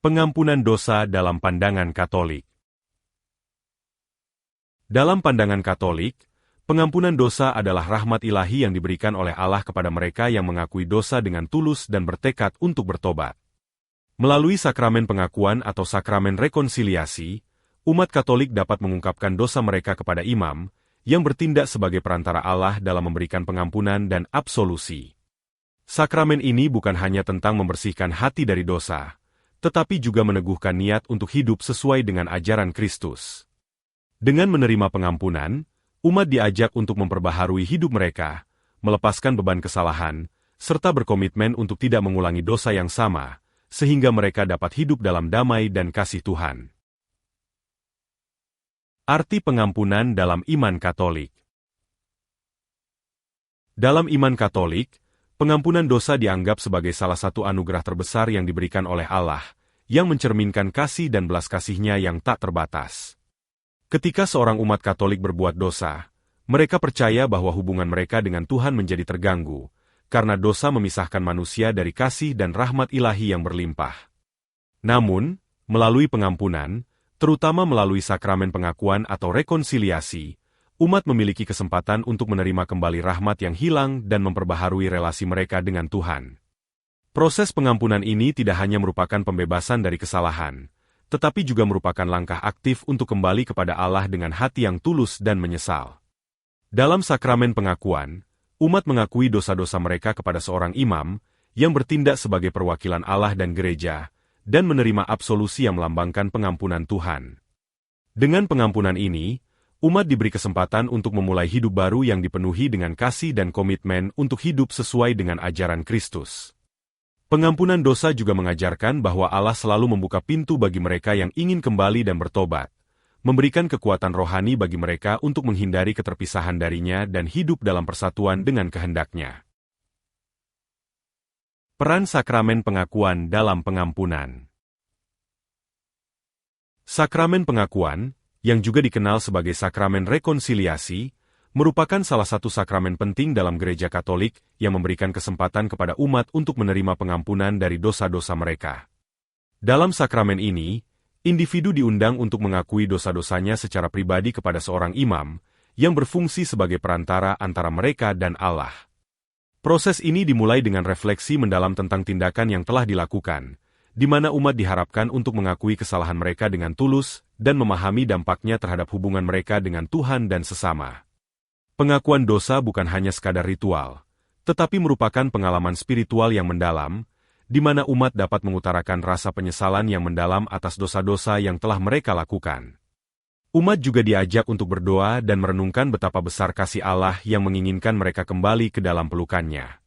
Pengampunan dosa dalam pandangan Katolik. Dalam pandangan Katolik, pengampunan dosa adalah rahmat ilahi yang diberikan oleh Allah kepada mereka yang mengakui dosa dengan tulus dan bertekad untuk bertobat. Melalui sakramen pengakuan atau sakramen rekonsiliasi, umat Katolik dapat mengungkapkan dosa mereka kepada imam, yang bertindak sebagai perantara Allah dalam memberikan pengampunan dan absolusi. Sakramen ini bukan hanya tentang membersihkan hati dari dosa, tetapi juga meneguhkan niat untuk hidup sesuai dengan ajaran Kristus. Dengan menerima pengampunan, umat diajak untuk memperbaharui hidup mereka, melepaskan beban kesalahan, serta berkomitmen untuk tidak mengulangi dosa yang sama, sehingga mereka dapat hidup dalam damai dan kasih Tuhan. Arti pengampunan dalam iman Katolik. Dalam iman Katolik, pengampunan dosa dianggap sebagai salah satu anugerah terbesar yang diberikan oleh Allah, yang mencerminkan kasih dan belas kasih-Nya yang tak terbatas. Ketika seorang umat Katolik berbuat dosa, mereka percaya bahwa hubungan mereka dengan Tuhan menjadi terganggu, karena dosa memisahkan manusia dari kasih dan rahmat ilahi yang berlimpah. Namun, melalui pengampunan, terutama melalui sakramen pengakuan atau rekonsiliasi, umat memiliki kesempatan untuk menerima kembali rahmat yang hilang dan memperbaharui relasi mereka dengan Tuhan. Proses pengampunan ini tidak hanya merupakan pembebasan dari kesalahan, tetapi juga merupakan langkah aktif untuk kembali kepada Allah dengan hati yang tulus dan menyesal. Dalam sakramen pengakuan, umat mengakui dosa-dosa mereka kepada seorang imam, yang bertindak sebagai perwakilan Allah dan gereja, dan menerima absolusi yang melambangkan pengampunan Tuhan. Dengan pengampunan ini, umat diberi kesempatan untuk memulai hidup baru yang dipenuhi dengan kasih dan komitmen untuk hidup sesuai dengan ajaran Kristus. Pengampunan dosa juga mengajarkan bahwa Allah selalu membuka pintu bagi mereka yang ingin kembali dan bertobat, memberikan kekuatan rohani bagi mereka untuk menghindari keterpisahan darinya dan hidup dalam persatuan dengan kehendak-Nya. Peran sakramen pengakuan dalam pengampunan. Sakramen pengakuan, yang juga dikenal sebagai sakramen rekonsiliasi, merupakan salah satu sakramen penting dalam gereja Katolik yang memberikan kesempatan kepada umat untuk menerima pengampunan dari dosa-dosa mereka. Dalam sakramen ini, individu diundang untuk mengakui dosa-dosanya secara pribadi kepada seorang imam, yang berfungsi sebagai perantara antara mereka dan Allah. Proses ini dimulai dengan refleksi mendalam tentang tindakan yang telah dilakukan, di mana umat diharapkan untuk mengakui kesalahan mereka dengan tulus dan memahami dampaknya terhadap hubungan mereka dengan Tuhan dan sesama. Pengakuan dosa bukan hanya sekadar ritual, tetapi merupakan pengalaman spiritual yang mendalam, di mana umat dapat mengutarakan rasa penyesalan yang mendalam atas dosa-dosa yang telah mereka lakukan. Umat juga diajak untuk berdoa dan merenungkan betapa besar kasih Allah yang menginginkan mereka kembali ke dalam pelukan-Nya.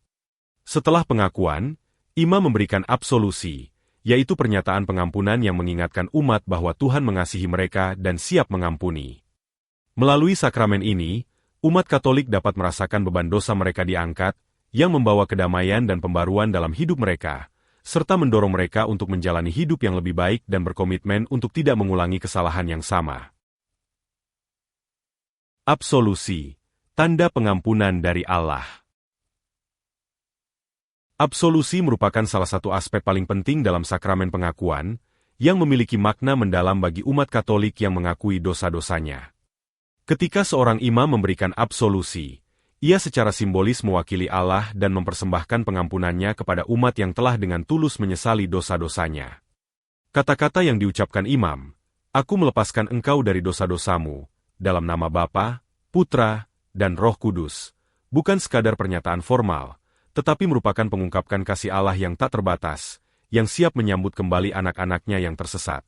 Setelah pengakuan, imam memberikan absolusi, yaitu pernyataan pengampunan yang mengingatkan umat bahwa Tuhan mengasihi mereka dan siap mengampuni. Melalui sakramen ini, umat Katolik dapat merasakan beban dosa mereka diangkat, yang membawa kedamaian dan pembaruan dalam hidup mereka, serta mendorong mereka untuk menjalani hidup yang lebih baik dan berkomitmen untuk tidak mengulangi kesalahan yang sama. Absolusi, tanda pengampunan dari Allah. Absolusi merupakan salah satu aspek paling penting dalam sakramen pengakuan, yang memiliki makna mendalam bagi umat Katolik yang mengakui dosa-dosanya. Ketika seorang imam memberikan absolusi, ia secara simbolis mewakili Allah dan mempersembahkan pengampunannya kepada umat yang telah dengan tulus menyesali dosa-dosanya. Kata-kata yang diucapkan imam, "Aku melepaskan engkau dari dosa-dosamu, dalam nama Bapa, Putra, dan Roh Kudus," bukan sekadar pernyataan formal, tetapi merupakan pengungkapkan kasih Allah yang tak terbatas, yang siap menyambut kembali anak-anaknya yang tersesat.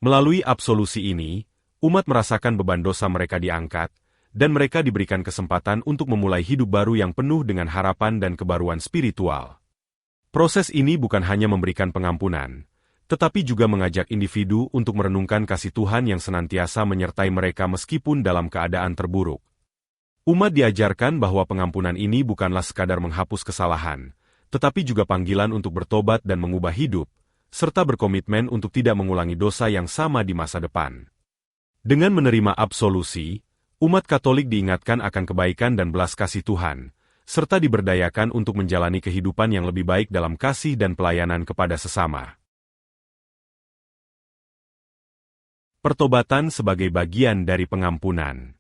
Melalui absolusi ini, umat merasakan beban dosa mereka diangkat, dan mereka diberikan kesempatan untuk memulai hidup baru yang penuh dengan harapan dan kebaruan spiritual. Proses ini bukan hanya memberikan pengampunan, tetapi juga mengajak individu untuk merenungkan kasih Tuhan yang senantiasa menyertai mereka meskipun dalam keadaan terburuk. Umat diajarkan bahwa pengampunan ini bukanlah sekadar menghapus kesalahan, tetapi juga panggilan untuk bertobat dan mengubah hidup, serta berkomitmen untuk tidak mengulangi dosa yang sama di masa depan. Dengan menerima absolusi, umat Katolik diingatkan akan kebaikan dan belas kasih Tuhan, serta diberdayakan untuk menjalani kehidupan yang lebih baik dalam kasih dan pelayanan kepada sesama. Pertobatan sebagai bagian dari pengampunan.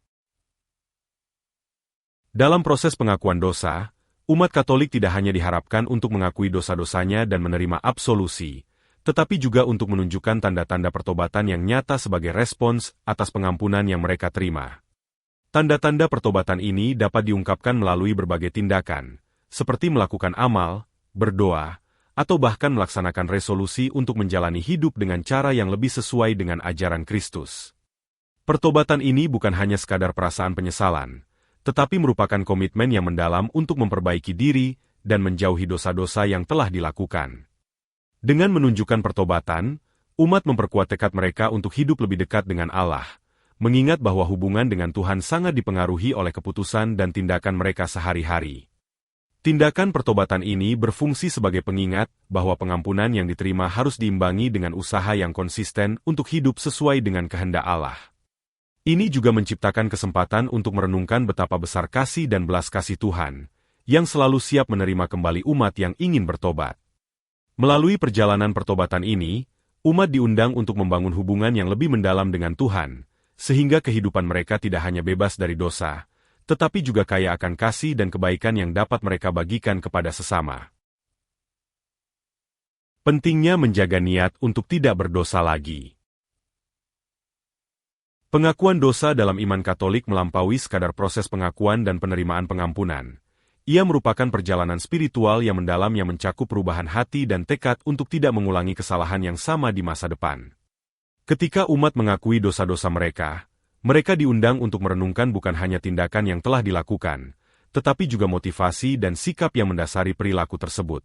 Dalam proses pengakuan dosa, umat Katolik tidak hanya diharapkan untuk mengakui dosa-dosanya dan menerima absolusi, tetapi juga untuk menunjukkan tanda-tanda pertobatan yang nyata sebagai respons atas pengampunan yang mereka terima. Tanda-tanda pertobatan ini dapat diungkapkan melalui berbagai tindakan, seperti melakukan amal, berdoa, atau bahkan melaksanakan resolusi untuk menjalani hidup dengan cara yang lebih sesuai dengan ajaran Kristus. Pertobatan ini bukan hanya sekadar perasaan penyesalan, tetapi merupakan komitmen yang mendalam untuk memperbaiki diri dan menjauhi dosa-dosa yang telah dilakukan. Dengan menunjukkan pertobatan, umat memperkuat tekad mereka untuk hidup lebih dekat dengan Allah, mengingat bahwa hubungan dengan Tuhan sangat dipengaruhi oleh keputusan dan tindakan mereka sehari-hari. Tindakan pertobatan ini berfungsi sebagai pengingat bahwa pengampunan yang diterima harus diimbangi dengan usaha yang konsisten untuk hidup sesuai dengan kehendak Allah. Ini juga menciptakan kesempatan untuk merenungkan betapa besar kasih dan belas kasih Tuhan, yang selalu siap menerima kembali umat yang ingin bertobat. Melalui perjalanan pertobatan ini, umat diundang untuk membangun hubungan yang lebih mendalam dengan Tuhan, sehingga kehidupan mereka tidak hanya bebas dari dosa, tetapi juga kaya akan kasih dan kebaikan yang dapat mereka bagikan kepada sesama. Pentingnya menjaga niat untuk tidak berdosa lagi. Pengakuan dosa dalam iman Katolik melampaui sekadar proses pengakuan dan penerimaan pengampunan. Ia merupakan perjalanan spiritual yang mendalam yang mencakup perubahan hati dan tekad untuk tidak mengulangi kesalahan yang sama di masa depan. Ketika umat mengakui dosa-dosa mereka diundang untuk merenungkan bukan hanya tindakan yang telah dilakukan, tetapi juga motivasi dan sikap yang mendasari perilaku tersebut.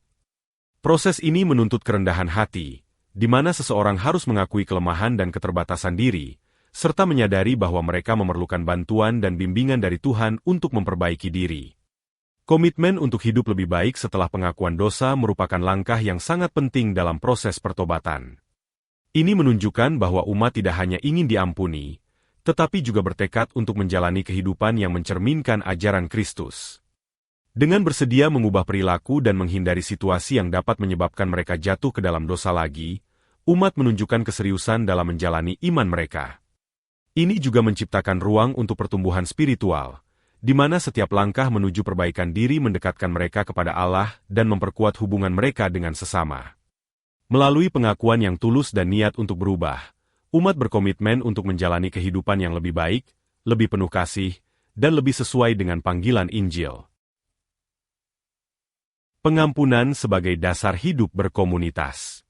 Proses ini menuntut kerendahan hati, di mana seseorang harus mengakui kelemahan dan keterbatasan diri, serta menyadari bahwa mereka memerlukan bantuan dan bimbingan dari Tuhan untuk memperbaiki diri. Komitmen untuk hidup lebih baik setelah pengakuan dosa merupakan langkah yang sangat penting dalam proses pertobatan. Ini menunjukkan bahwa umat tidak hanya ingin diampuni, tetapi juga bertekad untuk menjalani kehidupan yang mencerminkan ajaran Kristus. Dengan bersedia mengubah perilaku dan menghindari situasi yang dapat menyebabkan mereka jatuh ke dalam dosa lagi, umat menunjukkan keseriusan dalam menjalani iman mereka. Ini juga menciptakan ruang untuk pertumbuhan spiritual, di mana setiap langkah menuju perbaikan diri mendekatkan mereka kepada Allah dan memperkuat hubungan mereka dengan sesama. Melalui pengakuan yang tulus dan niat untuk berubah, umat berkomitmen untuk menjalani kehidupan yang lebih baik, lebih penuh kasih, dan lebih sesuai dengan panggilan Injil. Pengampunan sebagai dasar hidup berkomunitas.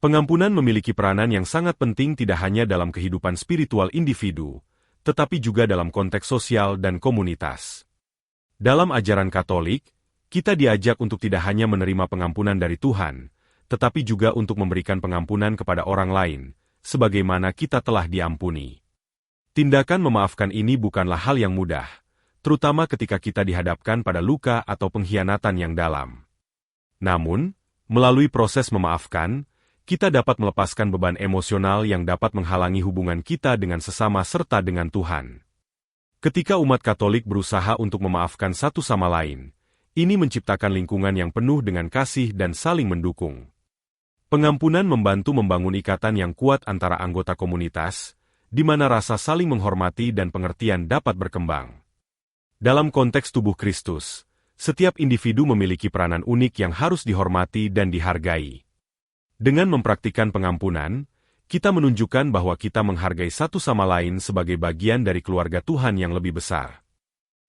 Pengampunan memiliki peranan yang sangat penting tidak hanya dalam kehidupan spiritual individu, tetapi juga dalam konteks sosial dan komunitas. Dalam ajaran Katolik, kita diajak untuk tidak hanya menerima pengampunan dari Tuhan, tetapi juga untuk memberikan pengampunan kepada orang lain, sebagaimana kita telah diampuni. Tindakan memaafkan ini bukanlah hal yang mudah, terutama ketika kita dihadapkan pada luka atau pengkhianatan yang dalam. Namun, melalui proses memaafkan, kita dapat melepaskan beban emosional yang dapat menghalangi hubungan kita dengan sesama serta dengan Tuhan. Ketika umat Katolik berusaha untuk memaafkan satu sama lain, ini menciptakan lingkungan yang penuh dengan kasih dan saling mendukung. Pengampunan membantu membangun ikatan yang kuat antara anggota komunitas, di mana rasa saling menghormati dan pengertian dapat berkembang. Dalam konteks tubuh Kristus, setiap individu memiliki peranan unik yang harus dihormati dan dihargai. Dengan mempraktikkan pengampunan, kita menunjukkan bahwa kita menghargai satu sama lain sebagai bagian dari keluarga Tuhan yang lebih besar.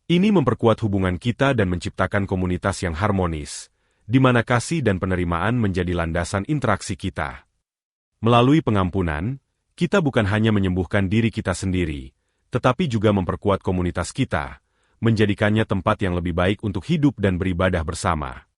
Ini memperkuat hubungan kita dan menciptakan komunitas yang harmonis, di mana kasih dan penerimaan menjadi landasan interaksi kita. Melalui pengampunan, kita bukan hanya menyembuhkan diri kita sendiri, tetapi juga memperkuat komunitas kita, menjadikannya tempat yang lebih baik untuk hidup dan beribadah bersama.